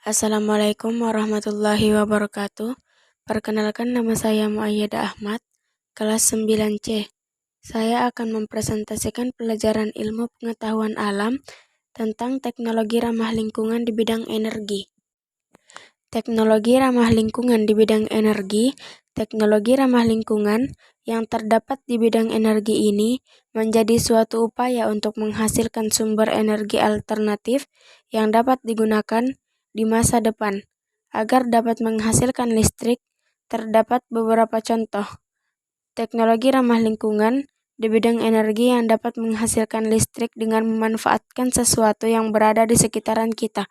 Assalamualaikum warahmatullahi wabarakatuh. Perkenalkan, nama saya Muayyadah Ahmad, kelas 9C. Saya akan mempresentasikan pelajaran ilmu pengetahuan alam tentang teknologi ramah lingkungan di bidang energi. Teknologi ramah lingkungan di bidang energi. Teknologi ramah lingkungan yang terdapat di bidang energi ini menjadi suatu upaya untuk menghasilkan sumber energi alternatif yang dapat digunakan di masa depan. Agar dapat menghasilkan listrik, terdapat beberapa contoh teknologi ramah lingkungan di bidang energi yang dapat menghasilkan listrik dengan memanfaatkan sesuatu yang berada di sekitaran kita.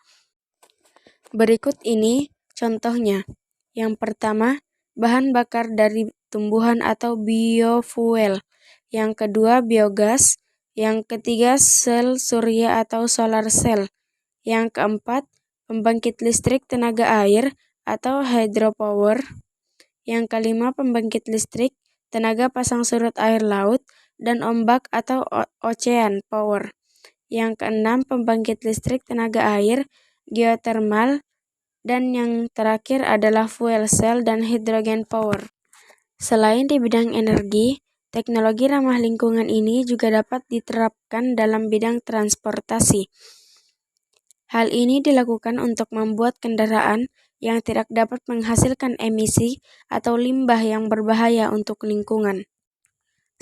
Berikut ini contohnya. Yang pertama, bahan bakar dari tumbuhan atau biofuel. Yang kedua, biogas. Yang ketiga, sel surya atau solar cell. Yang keempat, pembangkit listrik tenaga air atau hydropower. Yang kelima, pembangkit listrik tenaga pasang surut air laut dan ombak atau ocean power. Yang keenam, pembangkit listrik tenaga air, geothermal, dan yang terakhir adalah fuel cell dan hydrogen power. Selain di bidang energi, teknologi ramah lingkungan ini juga dapat diterapkan dalam bidang transportasi. Hal ini dilakukan untuk membuat kendaraan yang tidak dapat menghasilkan emisi atau limbah yang berbahaya untuk lingkungan.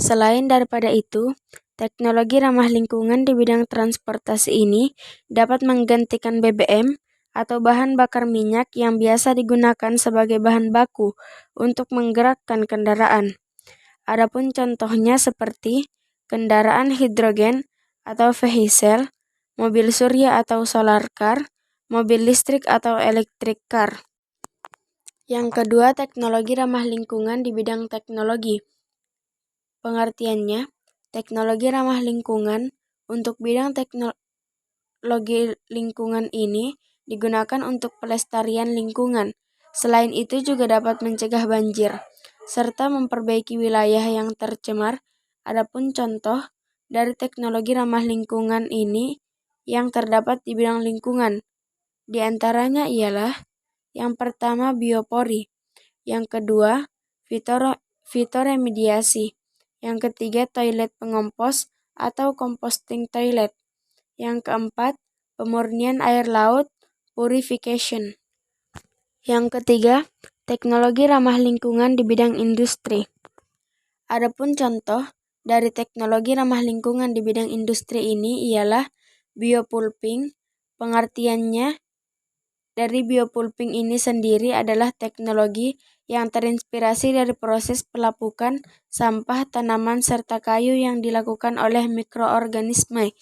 Selain daripada itu, teknologi ramah lingkungan di bidang transportasi ini dapat menggantikan BBM atau bahan bakar minyak yang biasa digunakan sebagai bahan baku untuk menggerakkan kendaraan. Adapun contohnya seperti kendaraan hidrogen atau vehicle, mobil surya atau solar car, mobil listrik atau electric car. Yang kedua, teknologi ramah lingkungan di bidang teknologi. Pengertiannya, teknologi ramah lingkungan untuk bidang teknologi lingkungan ini digunakan untuk pelestarian lingkungan. Selain itu juga dapat mencegah banjir, serta memperbaiki wilayah yang tercemar. Adapun contoh dari teknologi ramah lingkungan ini yang terdapat di bidang lingkungan, di antaranya ialah yang pertama biopori, yang kedua fitoremediasi, yang ketiga toilet pengompos atau composting toilet, yang keempat pemurnian air laut purification. Yang ketiga, teknologi ramah lingkungan di bidang industri. Adapun contoh dari teknologi ramah lingkungan di bidang industri ini ialah biopulping. Pengertiannya, dari biopulping ini sendiri adalah teknologi yang terinspirasi dari proses pelapukan sampah tanaman serta kayu yang dilakukan oleh mikroorganisme.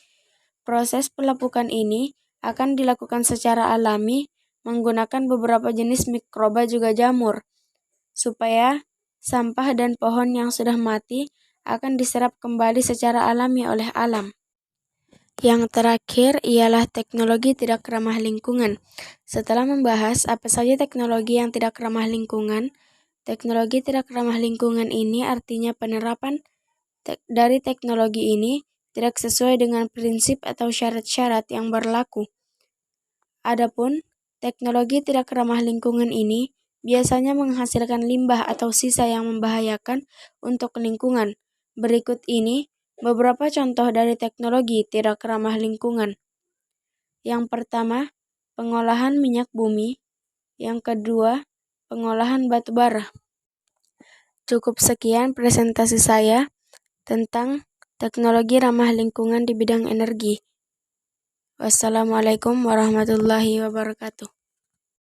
Proses pelapukan ini akan dilakukan secara alami menggunakan beberapa jenis mikroba juga jamur, supaya sampah dan pohon yang sudah mati akan diserap kembali secara alami oleh alam. Yang terakhir ialah teknologi tidak ramah lingkungan. Setelah membahas apa saja teknologi yang tidak ramah lingkungan, teknologi tidak ramah lingkungan ini artinya penerapan dari teknologi ini tidak sesuai dengan prinsip atau syarat-syarat yang berlaku. Adapun teknologi tidak ramah lingkungan ini biasanya menghasilkan limbah atau sisa yang membahayakan untuk lingkungan. Berikut ini beberapa contoh dari teknologi tidak ramah lingkungan. Yang pertama, pengolahan minyak bumi. Yang kedua, pengolahan batu bara. Cukup sekian presentasi saya tentang teknologi ramah lingkungan di bidang energi. Wassalamualaikum warahmatullahi wabarakatuh.